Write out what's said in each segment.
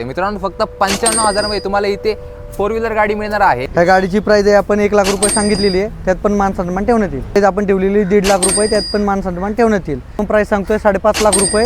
ते मित्रांनो फक्त 95,000 मध्ये तुम्हाला इथे 4 व्हीलर गाडी मिळणार आहे। ह्या गाडीची प्राइस आहे आपण 1 लाख रुपये सांगितलेली आहे, त्यात पण मान सन्मान ठेवण्यात येईल। प्राइस आपण ठेवलेली 1.5 लाख रुपये, त्यात पण मान सन्मान ठेवण्यात येईल। आपण प्राइस सांगतोय 5.5 लाख रुपये,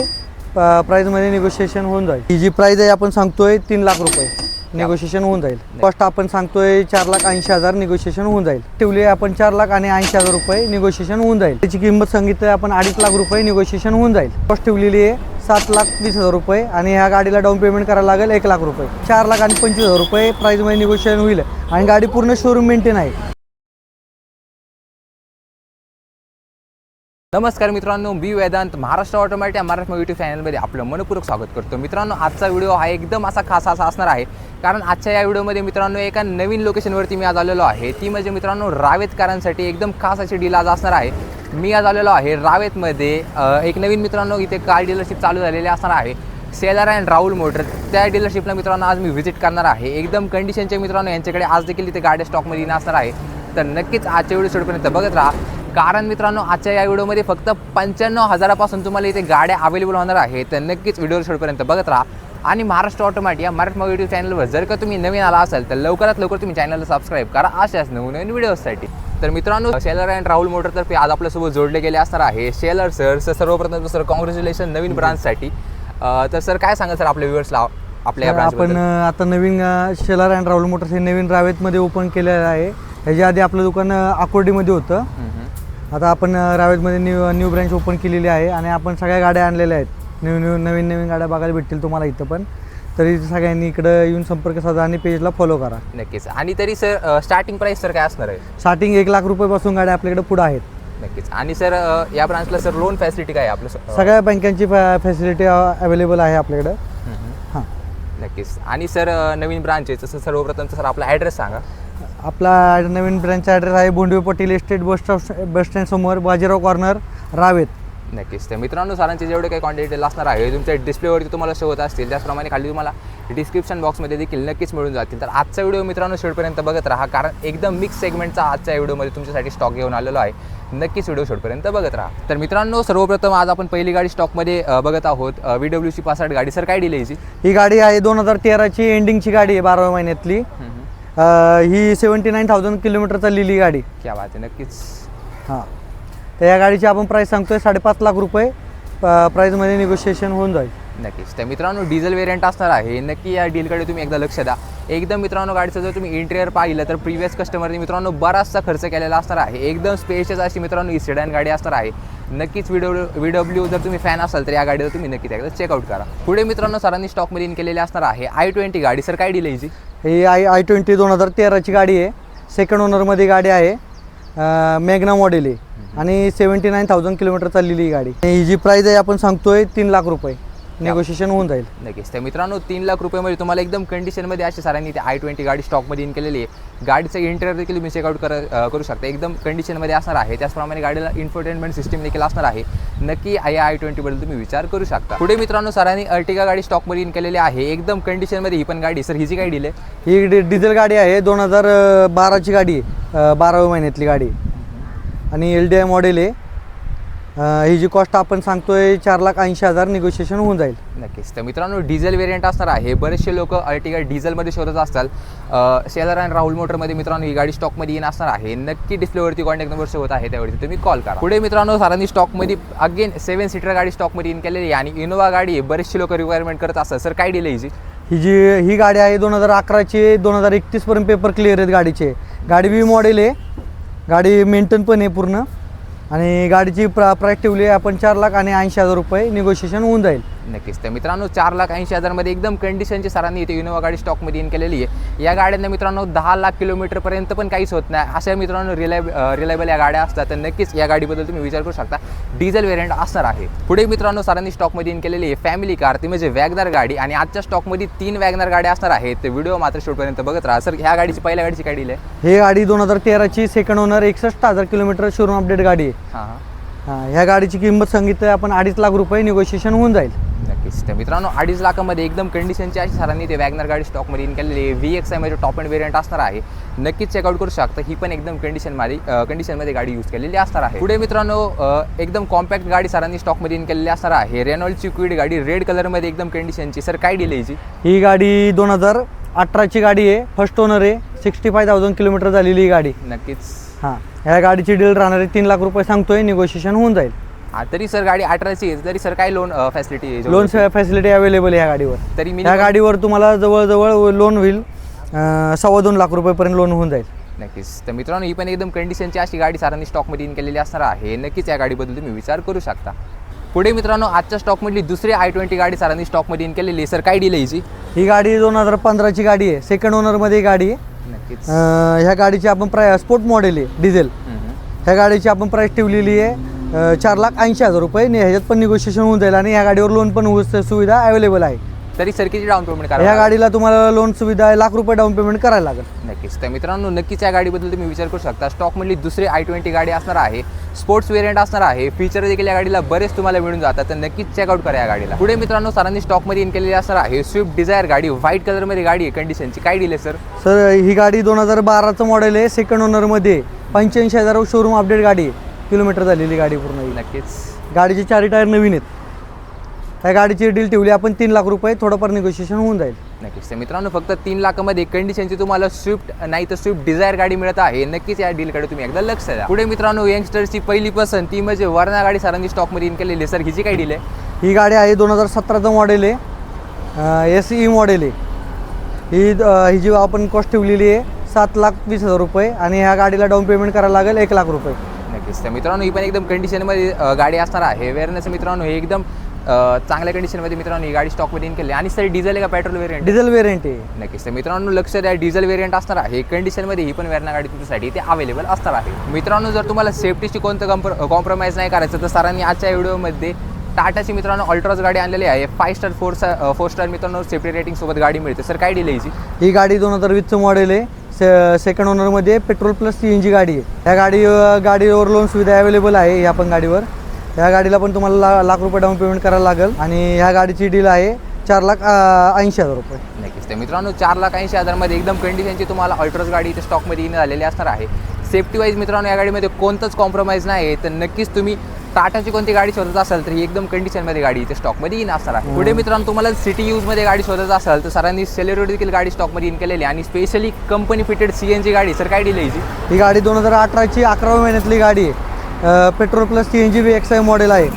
प्राइस मध्ये निगोशिएशन होऊन जाईल। ही जी प्राइस आहे आपण सांगतोय 3 लाख रुपये, निगोशिएशन होऊन जाईल। कॉस्ट आपण सांगतोय 4,80,000, निगोशिएशन होऊन जाईल। ठेवली आहे आपण 4,80,000 रुपये, निगोशिएशन होऊन जाईल। त्याची किंमत सांगितली आपण 2.5 लाख रुपये, निगोशिएशन होऊन जाईल। कॉस्ट ठेवलेली आहे 7,20,000 रुपये आणि ह्या गाडीला डाऊन पेमेंट करायला लागेल 1 लाख रुपये। 4,25,000 रुपये प्राइस मध्ये निगोशिएशन होईल आणि गाडी पूर्ण शोरूम मेंटेन आहे। नमस्कार मित्रांनो, मी वेदांत महाराष्ट्र ऑटोमॅटिक महाराष्ट्र यूट्यूब चॅनलमध्ये आपलं मनपूर्वक स्वागत करतो। मित्रांनो, आजचा व्हिडिओ हा एकदम असा खास असणार आहे, कारण आजच्या या व्हिडिओमध्ये मित्रांनो एका नवीन लोकेशनवरती मी आज आलेलो आहे। ती म्हणजे मित्रांनो रावेतकरांसाठी एकदम खास अशी डील आज असणार आहे। मी आज आलेलो आहे रावेतमध्ये एक नवीन मित्रांनो इथे कार डीलरशिप चालू झालेली असणार आहे, सेलर अँड राहुल मोटर। त्या डीलरशिपला मित्रांनो आज मी व्हिजिट करणार आहे। एकदम कंडिशनचे मित्रांनो यांच्याकडे आज देखील इथे गाड्या स्टॉकमध्ये येणार असणार आहे, तर नक्कीच आजच्या व्हिडिओ शेवटपर्यंत बघत राहा। कारण मित्रांनो आजच्या या व्हिडिओमध्ये फक्त 95,000पासून तुम्हाला इथे गाड्या अवेलेबल होणार आहे, तर नक्कीच व्हिडिओ शेवटपर्यंत बघत राहा। आणि महाराष्ट्र ऑटोमॅटिक या मराठी यूट्यूब चॅनलवर जर का तुम्ही नवीन आला असाल तर लवकरात लवकर तुम्ही चॅनलला सबस्क्राईब करा अशाच नवीन व्हिडिओसाठी। तर मित्रांनो सेलर अँड राहुल मोटरतर्फे आज आपल्यासोबत जोडले गेले असणार आहे सेलर सर। सर्वप्रथम सर कॉंग्रॅच्युलेशन नवीन ब्रांचसाठी। तर सर काय सांगा सर आपल्या व्ह्युअर्सला आपल्या ब्रांच आपण आता नवीन सेलर अँड राहुल मोटर्स हे नवीन रावेतमध्ये ओपन केलेलं आहे। ह्याच्या आधी आपलं दुकान आकुर्डीमध्ये होतं, आता आपण रावेतमध्ये न्यू ब्रँच ओपन केलेली आहे आणि आपण सगळ्या गाड्या आणलेल्या आहेत। नवीन गाड्या बघायला भेटतील तुम्हाला इथं पण, तरी सगळ्यांनी इकडे येऊन संपर्क साधा आणि पेजला फॉलो करा नक्कीच। आणि तरी सर स्टार्टिंग प्राइस सर काय असणार आहे? स्टार्टिंग 1 लाख रुपयापासून गाड्या आपल्याकडे पुढे आहेत। नक्कीच। आणि सर या ब्रांचला सर लोन फॅसिलिटी काय आहे आपलं? सगळ्या बँकांची फॅसिलिटी अवेलेबल आहे आपल्याकडे। हां नक्कीच। आणि सर नवीन ब्रांच आहे तसं सर्वप्रथम सर आपला ॲड्रेस सांगा। आपला नवीन ब्रँचचा ॲड्रेस आहे बोंडवे पटेल एस्टेट बस स्टँड समोर, बाजीराव कॉर्नर, रावेत। नक्कीच। तर मित्रांनो सरांचे जेवढे काही कॉन्टॅक्ट डिटेल असणार आहे तुमच्या डिस्प्लेवरती तुम्हाला शो होत असतील, त्याचप्रमाणे खाली तुम्हाला डिस्क्रिप्शन बॉक्समध्ये देखील नक्कीच मिळून जातील। तर आजचा व्हिडिओ मित्रांनो शेवटपर्यंत बघत राहा, कारण एकदम मिक्स सेगमेंटचा आजच्या व्हिडिओमध्ये तुमच्यासाठी स्टॉक घेऊन आलेलो आहे। नक्कीच व्हिडिओ शेवटपर्यंत बघत राहा। तर मित्रांनो सर्वप्रथम आज आपण पहिली गाडी स्टॉकमध्ये बघत आहोत, WC पासवर्ड गाडी। सर काय डील आहे ही गाडी आहे 2013ची एंडिंगची गाडी आहे, 12व्या महिन्यातली। ही 79,000 किलोमीटर चाललेली गाडी। क्या बात आहे। नक्कीच। हां, तर या गाडीची आपण प्राइस सांगतोय 5.5 लाख रुपये, प्राइसमध्ये निगोशिएशन होऊन जाईल। नक्कीच। तर मित्रांनो डिझेल वेरियंट असणार आहे, नक्की या डीलकडे तुम्ही एकदा लक्ष द्या। एकदम मित्रांनो गाडीचं जर तुम्ही इंटेरियर पाहिलं तर प्रिव्हियस कस्टमरने मित्रांनो बराचसा खर्च केलेला असणार आहे। एकदम स्पेशियस अशी मित्रांनो ही सेडान गाडी असणार आहे। नक्कीच VW जर तुम्ही फॅन असाल तर या गाडीला तुम्ही नक्कीच एकदा चेकआउट करा। पुढे मित्रांनो सरांनी स्टॉकमध्ये इन केलेले असणार आहे i20 गाडी। सर काय डील आहे हिची? ही i20 2013ची गाडी आहे, सेकंड ओनरमध्ये गाडी आहे, मॅग्ना मॉडेल आहे आणि 79,000 किलोमीटर चाललेली ही गाडी। ही जी प्राइस आहे आपण सांगतोय 3 लाख रुपये, निगोशिएशन होऊन जाईल। नक्कीच। तर मित्रांनो 3 लाख रुपयामध्ये तुम्हाला एकदम कंडिशनमध्ये अशी सरांनी ते i20 गाडी स्टॉकमध्ये इन केलेली आहे। गाडीचं इंटेरियर देखील तुम्ही चेकआउट करू शकता, एकदम कंडिशनमध्ये असणार आहे। त्याचप्रमाणे गाडीला इन्फोटेनमेंट सिस्टीम देखील असणार आहे। नक्की या i20 बद्दल तुम्ही विचार करू शकता। पुढे मित्रांनो सरांनी अर्टिगा गाडी स्टॉकमध्ये इन केलेली आहे, एकदम कंडिशनमध्ये ही पण गाडी। सर हिची काय डील आहे? ही डिझेल गाडी आहे, 2012ची गाडी आहे, 12व्या महिन्यातली गाडी आणि LDI मॉडेल आहे। ही जी कॉस्ट आपण सांगतोय 4,80,000, निगोशिएशन होऊन जाईल। नक्कीच। तर मित्रांनो डिझेल वेरियंट असणार आहे, बरेचसे लोक अर्टिगा डिझेलमध्ये शोधत असतात। सेलर अँड राहुल मोटरमध्ये मित्रांनो ही गाडी स्टॉकमध्ये येणार असणार आहे। नक्की डिस्प्लेवरती कॉन्टॅक्ट नंबर शो होत आहे, त्यावरती तुम्ही कॉल करा। पुढे मित्रांनो सरांनी स्टॉकमध्ये अगेन 7 सीटर गाडी स्टॉकमध्ये इन केलेली आहे आणि इनोवा गाडी आहे, बरेचसे लोक रिक्वायरमेंट करत असतात। सर काय डील आहे हिची? ही गाडी आहे 2011ची, 2031 पर्यंत पेपर क्लिअर आहेत गाडीचे। गाडी V मॉडेल आहे, गाडी मेंटेन पण आहे पूर्ण आणि गाडीची प्राइस ठेवली आहे आपण 4,80,000 रुपये, निगोशिएशन होऊन जाईल। नक्कीच। तर मित्रांनो 4,80,000 मध्ये एकदम कंडिशनची सरांनी इथे इनोवा गाडी स्टॉकमध्ये इन केलेली आहे। या गाड्यांना मित्रांनो 10 लाख किलोमीटरपर्यंत पण काहीच होत नाही, अशा मित्रांनो रिलायबल या गाड्या असतात। तर नक्कीच या गाडीबद्दल तुम्ही विचार करू शकता, डिझेल वेरियंट असणार आहे। पुढे मित्रांनो सरांनी स्टॉकमध्ये इन केलेली आहे फॅमिली कार, ती म्हणजे वॅगनर गाडी आणि आजच्या स्टॉकमध्ये 3 वॅगनर गाड्या असणार आहेत। तर व्हिडिओ मात्र शेवटपर्यंत बघत राहा। सर ह्या गाडीची पहिल्या गाडीची काय डील आहे? ही गाडी 2013ची, second owner, 61,000 kilometre showroom update गाडी आहे। हां, ह्या गाडीची किंमत सांगितली आपण 2.5 लाख रुपये, निगोशिएशन होऊन जाईल। नक्कीच. तर मित्रांनो 2.5 लाखामध्ये एकदम कंडिशनची अशी सरांनी ते वॅगनर गाडी स्टॉकमध्ये इन केलेली आहे. VXI मध्ये टॉप एंड वेरियंट असणार आहे. नक्कीच चेकआउट करू शकता. ही पण एकदम कंडिशनमध्ये गाडी यूज केलेली असणार आहे. पुढे मित्रांनो एकदम कॉम्पॅक्ट गाडी सरांनी स्टॉकमध्ये इन केलेली असणार आहे. रेनॉल्डची क्विड गाडी रेड कलरमध्ये एकदम कंडिशनची. सर काय डील आहे याची? ही गाडी 2018ची गाडी आहे, फर्स्ट ओनर आहे, 65,000 किलोमीटर झालेली ही गाडी. नक्कीच. हां, ह्या गाडीची डील राहणार आहे 3 लाख रुपये सांगतोय, निगोशिएशन होऊन जाईल. तरी सर गाडी 18ची आहे तरी सर काय लोन फॅसिलिटी आहे? लोन फॅसिलिटी अवेलेबल आहे ह्या गाडीवर. तरी ह्या गाडीवर तुम्हाला जवळजवळ लोन होईल 2.25 लाख रुपयेपर्यंत लोन होऊन जाईल. नक्कीच. तर मित्रांनो ही पण एकदम कंडिशनची अशी गाडी सरांनी स्टॉकमध्ये इन केलेली असणार आहे. नक्कीच या गाडीबद्दल तुम्ही विचार करू शकता. पुढे मित्रांनो आजच्या स्टॉकमधली दुसरी i20 गाडी सरांनी स्टॉकमध्ये इन केलेली आहे. सर काय डील आहे याची? ही गाडी 2015ची गाडी आहे, सेकंड ओनरमध्ये ही गाडी आहे. नक्कीच. ह्या गाडीची आपण स्पोर्ट मॉडेल आहे, डिझेल. ह्या गाडीची आपण प्राईस ठेवलेली आहे 4,80,000 रुपये. ह्याच्यात पण निगोशिएशन होऊन जाईल आणि ह्या गाडीवर लोन पण सुविधा अवेलेबल आहे. तरी सर किती डाऊन पेमेंट करा? ह्या गाडीला तुम्हाला लोन सुविधा आहे, ₹1,00,000 डाऊन पेमेंट करायला लागेल. नक्कीच. तर मित्रांनो नक्कीच या गाडीबद्दल तुम्ही विचार करू शकता. स्टॉकमधली दुसरी i20 गाडी असणार आहे, स्पोर्ट्स वेरियंट असणार आहे. फीचर देखील या गाडीला बरेच तुम्हाला मिळून जातात, तर नक्कीच चेकआउट करा या गाडीला. पुढे मित्रांनो सरांनी स्टॉकमध्ये इन केलेली असणार आहे स्विफ्ट डिझायर गाडी, व्हाईट कलरमध्ये गाडी आहे कंडिशनची. काय डील आहे सर? सर ही गाडी 2012चं मॉडेल आहे, सेकंड ओनरमध्ये, 85,000 शोरूम अपडेट गाडी आहे, किलोमीटर झालेली गाडी पूर्ण. नक्कीच. गाडीचे 4 टायर नवीन आहेत. त्या गाडीची डील ठेवली आपण 3 लाख रुपये, थोडंफार निगोशिएशन होऊन जाईल. नक्कीच. तर मित्रांनो फक्त 3 लाखामध्ये कंडिशनची तुम्हाला स्विफ्ट नाही तर स्विफ्ट डिझायर गाडी मिळत आहे. नक्कीच या डीलकडे तुम्ही एकदा लक्ष द्या. पुढे मित्रांनो यंगस्टरची पहिली पसंत ती म्हणजे वर्ना गाडी सरांनी स्टॉकमध्ये इन केलेली आहे. सर हिची काय डील आहे? ही गाडी आहे 2017चं मॉडेल आहे, SE मॉडेल आहे. ही जी आपण कॉस्ट ठेवलेली आहे 7,20,000 रुपये आणि ह्या गाडीला डाऊन पेमेंट करायला लागेल 1 लाख रुपये. नक्कीच. तर मित्रांनो ही पण एकदम कंडिशनमध्ये गाडी असणार आहे. वेअरनेस मित्रांनो हे एकदम चांगल्या कंडिशनमध्ये मित्रांनो ही गाडी स्टॉकमध्ये इन केली. आणि सर डिझेल आहे का पेट्रोल वेरियंट? डिझेल वेरियंट आहे. नक्कीच. तर मित्रांनो लक्ष द्या, डिझेल वेरियंट असणार आहे कंडिशनमध्ये. ही पण वेरणा गाडी तुमच्यासाठी ते अवेलेबल असणार आहे. मित्रांनो जर तुम्हाला सेफ्टीची कोणतं कॉम्प्रोमाइज नाही करायचं तर सरांनी आजच्या व्हिडिओमध्ये टाटाची मित्रांनो अल्ट्राज गाडी आणलेली आहे. 5 स्टार 4 स्टार मित्रांनो सेफ्टी रेटिंग सोबत गाडी मिळते. सर काय डील आहे याची? ही गाडी 2020चं मॉडेल आहे, सेकंड ओनरमध्ये, पेट्रोल प्लस CNG गाडी आहे. ह्या गाडीवर लोन सुविधा अवेलेबल आहे. ह्या पण गाडीवर ह्या गाडीला पण तुम्हाला ₹1,00,000 रुपये डाऊन पेमेंट करायला लागेल आणि ह्या गाडीची डील आहे 4,80,000 रुपये. नक्कीच. तर मित्रांनो 4,80,000 मध्ये एकदम कंडिशनची तुम्हाला अल्ट्राज गाडी इथे स्टॉकमध्ये इन झालेली असणार आहे. सेफ्टी वाईज मित्रांनो या गाडीमध्ये कोणतंच कॉम्प्रोमाइज नाही आहे. तर नक्कीच तुम्ही टाटाची कोणती गाडी शोधत असाल तर ही एकदम कंडिशनमध्ये गाडी इथे स्टॉकमध्ये इन असणार आहे. पुढे मित्रांनो तुम्हाला सिटी यूजमध्ये गाडी शोधत असाल तर सरांनी सेलेरिओ देखील गाडी स्टॉकमध्ये इन केलेली आणि स्पेशली कंपनी फिटेड CNG गाडी. सर काय डील आहे ही गाडी 2018ची 11व्या महिन्यातली गाडी आहे, petrol plus CNG VXI model आहे.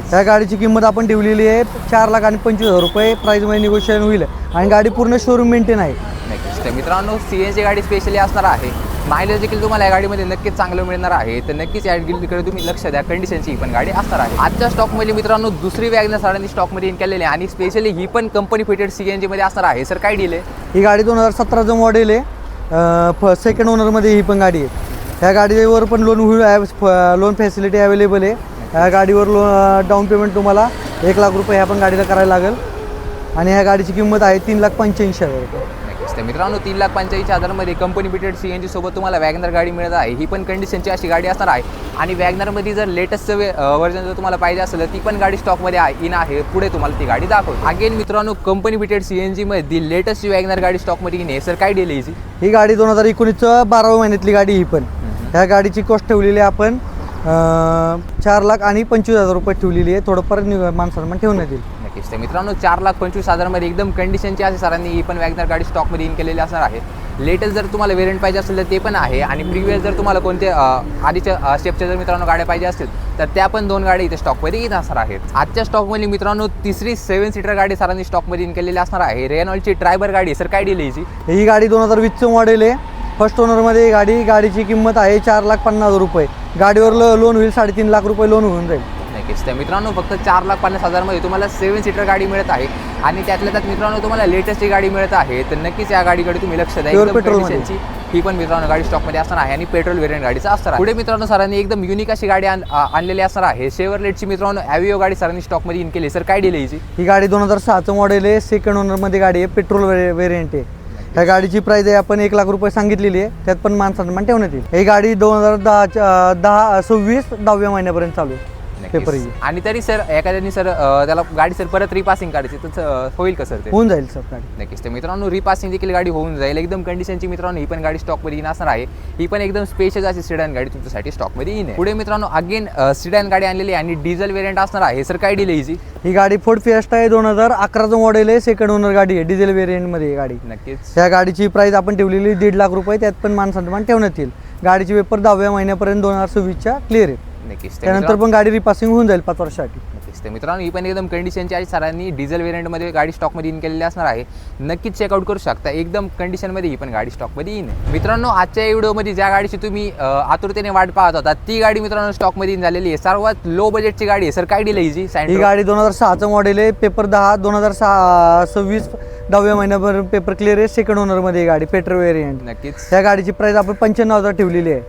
ह्या गाडीची किंमत आपण ठेवलेली आहे 4,25,000 रुपये. प्राईजमध्ये निगोशिएशन होईल आणि गाडी पूर्ण शोरूम मेंटेन आहे. नक्कीच. तर मित्रांनो CNG गाडी स्पेशली असणार आहे. मायलेज देखील तुम्हाला या गाडीमध्ये नक्कीच चांगलं मिळणार आहे. तर नक्कीच या गाडीकडे तुम्ही लक्ष द्या, कंडिशनची ही पण गाडी असणार आहे. आजच्या स्टॉकमध्ये मित्रांनो दुसरी वॅगनर सरांनी स्टॉकमध्ये इन केलेली आहे आणि स्पेशली ही पण कंपनी फिटेड CNG मध्ये असणार आहे. सर काय डील आहे? ही गाडी 2017चं मॉडेल आहे, सेकंड ओनरमध्ये ही पण गाडी आहे. ह्या गाडीवर पण लोन फॅसिलिटी अवेलेबल आहे. ह्या गाडीवर डाऊन पेमेंट तुम्हाला 1,00,000 रुपये ह्या पण गाडीला करायला लागेल आणि ह्या गाडीची किंमत आहे 3,85,000 रुपये. तर मित्रांनो 3,85,000 मध्ये कंपनी फिटेड CNG सोबत तुम्हाला वॅगनर गाडी मिळत आहे. ही पण कंडिशनची अशी गाडी असणार आहे आणि वॅगनरमध्ये जर लेटेस्टचं वर्जन जर तुम्हाला पाहिजे असेल तर ती पण गाडी स्टॉकमध्ये इन आहे. पुढे तुम्हाला ती गाडी दाखवतो. अगेन मित्रांनो कंपनी फिटेड CNG मध्ये लेटेस्ट वॅगनर गाडी स्टॉकमध्ये इन आहे. सर काय डील आहे याची? ही गाडी 2019चं 12व्या महिन्यातली गाडी. ही पण ह्या गाडीची कॉस्ट ठेवलेली आहे आपण 4,25,000 रुपये ठेवलेली आहे. थोडंफार माणसांना ठेवण्यात येईल. नक्कीच. तर मित्रांनो 4,25,000 मध्ये एकदम कंडिशनची अशी सरांनी ही पण वॅगनर गाडी स्टॉकमध्ये इन केलेली असणार आहे. लेटेस्ट जर तुम्हाला वेरियंट पाहिजे असेल तर ते पण आहे आणि प्रिव्हियस जर तुम्हाला कोणते आधीच्या स्टेपच्या जर मित्रांनो गाड्या पाहिजे असतील तर त्या पण 2 गाड्या इथे स्टॉकमध्ये येत असणार आहेत. आजच्या स्टॉकमध्ये मित्रांनो तिसरी 7 सीटर गाडी सरांनी स्टॉकमध्ये इन केलेली असणार आहे. रेनॉल्डची ट्रायबर गाडी. सर काय डील आहे याची? ही गाडी 2020चं मॉडेल आहे, फर्स्ट ओनरमध्ये गाडी. गाडीची किंमत आहे 4,50,000 रुपये. गाडीवर लोन होईल 3.5 लाख रुपये लोन होऊन जाईल. नक्कीच. तर मित्रांनो फक्त 4,50,000 मध्ये तुम्हाला 7 सीटर गाडी मिळत आहे आणि त्यातल्या त्यात मित्रांनो तुम्हाला लेटेस्ट गाडी मिळत आहे. तर नक्कीच या गाडीकडे तुम्ही लक्ष द्या. एकदम कंडिशनची ही पण मित्रांनो गाडी स्टॉकमध्ये असणार आहे आणि पेट्रोल वेरियंट गाडीचा असणार आहे. पुढे मित्रांनो सरांनी एकदम युनिक अशी गाडी आणलेली असणार आहे. शेवरलेटची मित्रांनो ॲव्हिओ गाडी सरांनी स्टॉकमध्ये इन केली. सर काय डील आहे याची? ही गाडी 2006चं मॉडेल आहे, सेकंड ओनरमध्ये गाडी आहे, पेट्रोल वेरियंट आहे. ह्या गाडीची प्राइस आहे आपण 1,00,000 रुपये सांगितलेली आहे. त्यात पण मानसन्मान ठेवण्यात येईल. ही गाडी 2026 10व्या महिन्यापर्यंत चालू आहे. पेपर आणि तरी सर एखाद्याने सर त्याला गाडी सर परत रिपासिंग काढायची तर होईल का सर ते? होऊन जाईल सर गाडी. नक्कीच. तर मित्रांनो रिपासिंग देखील गाडी होऊन जाईल. एकदम कंडिशनची मित्रांनो ही पण गाडी स्टॉकमध्ये येणार असणार आहे. ही पण एकदम स्पेशल अशी सिडॅन गाडी तुमच्यासाठी स्टॉकमध्ये येईल. पुढे मित्रांनो अगेन सिडॅन गाडी आणलेली आहे आणि डिझेल वेरियंट असणार आहे. सर काय डील आहे ही गाडी फोर्ड फिएस्टा आहे, 2011चं मॉडेल आहे, सेकंड ओनर गाडी आहे, डिझेल वेरियंटमध्ये गाडी. नक्कीच. त्या गाडीची प्राइस आपण ठेवलेली 1.5 लाख रुपये, त्यात पण मान सन्मान ठेवण्यात येईल. गाडीचे पेपर 10व्या महिन्यापर्यंत 2026च्या क्लिअर आहे. नक्कीच. त्यानंतर पण गाडी रिपासिंग होऊन जाईल 5 वर्षासाठी. नक्कीच. तर मित्रांनो ही पण एकदम कंडिशनची आहे. सरांनी डिझेल वेरियंटमध्ये गाडी स्टॉकमध्ये इन केलेली असणार आहे. नक्कीच चेकआउट करू शकता. एकदम कंडिशनमध्ये ही पण गाडी स्टॉकमध्ये येईल. मित्रांनो आजच्या व्हिडिओमध्ये ज्या गाडीची तुम्ही आतुरतेने वाट पाहत होता ती गाडी मित्रांनो स्टॉकमध्ये इन झालेली आहे. सर्वात लो बजेटची गाडी आहे. सर काय डील आहे ही गाडी 2006चं मॉडेल आहे, पेपर 10 2026 10व्या महिन्यापर्यंत पेपर क्लिअर आहे, सेकंड ओनरमध्ये गाडी पेट्रोल वेरियंट. नक्कीच. त्या गाडीची प्राइस आपण 95,000 ठेवलेली आहे.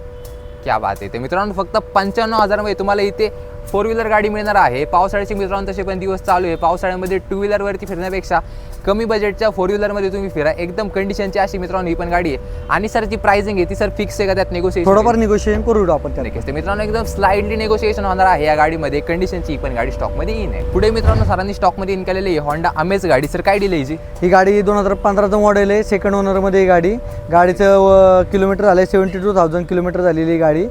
क्या बात आहे. ते मित्रांनो फक्त 95,000 मध्ये तुम्हाला इथे 4 व्हीलर गाडी मिळणार आहे. पावसाळ्याचे मित्रांनो तसे पण दिवस चालू आहे. पावसाळ्यामध्ये 2 व्हीलरवरती फिरण्यापेक्षा कमी बजेटच्या 4 व्हीलरमध्ये तुम्ही फिरा. एकदम कंडिशनची अशी मित्रांनो ही पण गाडी आहे. आणि सर जी प्राइसिंग आहे ती सर फिक्स आहे का, त्यात नेगोशिएशन थोडंफार निगोशिएशन करू आपण त्यात. नक्कीच. मित्रांनो एकदम स्लाइडली नेगोशिएशन होणार आहे या गाडीमध्ये. कंडिशनची ही पण गाडी स्टॉकमध्ये येईल. पुढे मित्रांनो सरांनी स्टॉकमध्ये इन केलेली आहे होंडा अमेज गाडी. सर काय डील आहे ही गाडी 2015चं मॉडेल आहे, सेकंड ओनरमध्ये ही गाडी. गाडीचं किलोमीटर झालं 72,000 किलोमीटर झालेली ही गाडी.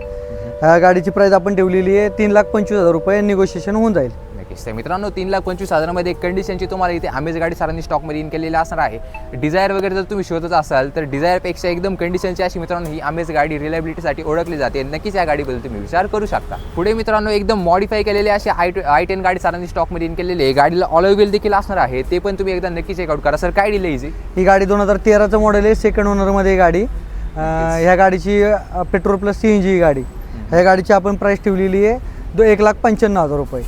गाडीची प्राइस आपण ठेवलेली आहे 3,25,000 रुपये, निगोशिएशन होऊन जाईल. नक्कीच. तर मित्रांनो 3,25,000 मध्ये कंडिशनची तुम्हाला इथे अमेज गाडी सरांनी स्टॉकमध्ये इन केलेली असणार आहे. डिझायर वगैरे जर तुम्ही शोधत असाल तर डिझायरपेक्षा एकदम कंडिशनची अशी मित्रांनो ही अमेज गाडी रिलायबिलिटीसाठी ओळखली जाते. नक्कीच या गाडीबद्दल तुम्ही विचार करू शकता. पुढे मित्रांनो एकदम मॉडिफाय केलेली अशी i10 गाडी सरांनी स्टॉकमध्ये इन केलेली आहे. गाडीला ऑलोय व्हील देखील असणार आहे. ते पण तुम्ही एकदा नक्की चेकआउट करा. सर काय डील आहे ही गाडी 2013चं मॉडेल आहे, सेकंड ओनरमध्ये गाडी. ह्या गाडीची पेट्रोल प्लस CNG ही गाडी. ह्या गाडीची आपण प्राइस ठेवलेली आहे 1,95,000 रुपये.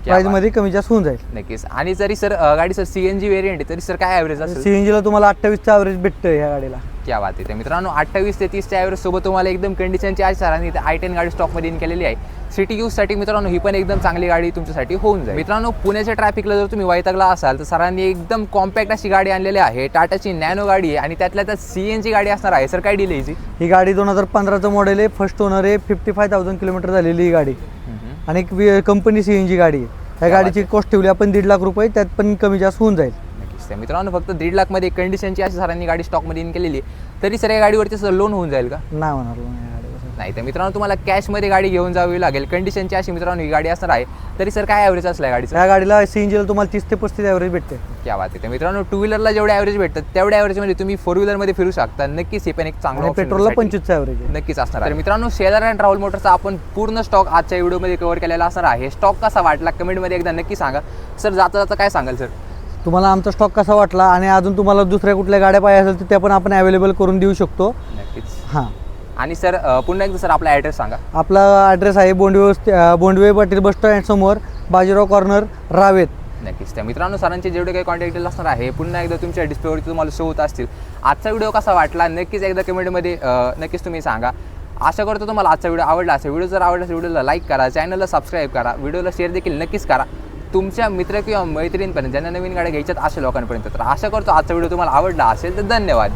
प्राइसमध्ये कमी जास्त होऊन जाईल. नक्कीच. आणि जरी सर गाडी सर CNG वेरियंट आहे तरी सर काय ॲव्हरेज असेल? CNGला तुम्हाला 28चं ॲव्हरेज भेटतं ह्या गाडीला. क्या बात आहे. मित्रांनो 28 ते 30च्या ॲव्हरेज सोबत तुम्हाला एकदम कंडिशनची आज सरांनी इथे i10 गाडी स्टॉकमध्ये इन केलेली आहे. सिटी यूजसाठी मित्रांनो ही पण एकदम चांगली गाडी तुमच्यासाठी होऊन जाईल. मित्रांनो पुण्याच्या ट्रॅफिकला जर तुम्ही वैतागला असाल तर सरांनी एकदम कॉम्पॅक्ट अशी गाडी आणलेली आहे. टाटाची नॅनो गाडी आहे आणि त्यातल्या त्यात CNG गाडी असणार आहे. सर काय डील आहे ही गाडी 2015चं मॉडेल आहे, फर्स्ट ओनर आहे, 55,000 किलोमीटर झालेली ही गाडी. आणि कंपनी CNG गाडी आहे. ह्या गाडीची कॉस्ट ठेवली आपण 1.5 लाख रुपये, त्यात पण कमी जास्त होऊन जाईल. नक्कीच. मित्रांनो फक्त 1.5 लाखमध्ये कंडिशनची अशी सरांनी गाडी स्टॉकमध्ये इन केलेली आहे. तरी सर या गाडीवरती सर लोन होऊन जाईल का? नाही होणार नाही. तर मित्रांनो तुम्हाला कॅशमध्ये गाडी घेऊन जावी लागेल. कंडिशनची अशी मित्रांनो ही गाडी असणार आहे. तरी सर काय ॲव्हरेज असला गाडीचं? या गाडीला CNGला तुम्हाला 30 ते 35 ॲव्हरेज भेटते. क्या बात आहे. मित्रांनो 2 व्हीलरला जेवढे ॲव्हरेज भेटतात तेवढ्या ॲव्हरेजमध्ये तुम्ही 4 व्हीलरमध्ये फिरू शकता. नक्कीच हे पण एक चांगलं पेट्रोलला 25चं ॲव्हरेज नक्कीच असणार आहे. मित्रांनो शेजार अँड राहुल मोटरचा आपण पूर्ण स्टॉक आजच्या व्हिडिओमध्ये कव्हर केलेला असणार आहे. स्टॉक कसा वाटला कमेंटमध्ये एकदा नक्की सांगा. सर जाता जाता काय सांगाल सर? तुम्हाला आमचा स्टॉक कसा वाटला आणि अजून तुम्हाला दुसऱ्या कुठल्या गाड्या पाहिजे असेल तर त्या पण आपण अवेलेबल करून देऊ शकतो. नक्कीच. हां. आणि सर पुन्हा एकदा सर आपला ॲड्रेस सांगा. आपला ॲड्रेस आहे बोंडवे पाटील बस स्टँड समोर, बाजीराव कॉर्नर, रावेत. नक्कीच. त्या मित्रांनो सरांचे जेवढे काही कॉन्टॅक्ट डिटेल्स असणार आहे पुन्हा एकदा तुमच्या डिस्प्लेवरती तुम्हाला शो होत असतील. आजचा व्हिडिओ कसा वाटला नक्कीच एकदा कमेंटमध्ये नक्कीच तुम्ही सांगा. आशा करतो तुम्हाला आजचा व्हिडिओ आवडला असेल. व्हिडिओ जर आवडला असेल व्हिडिओला लाईक करा, चॅनलला सबस्क्राईब करा, व्हिडिओला शेअर देखील नक्कीच करा तुमच्या मित्र किंवा मैत्रिणींपर्यंत ज्यांना नवीन गाड्या घ्यायच्यात अशा लोकांपर्यंत. तर आशा करतो आजचा व्हिडिओ तुम्हाला आवडला असेल तर धन्यवाद.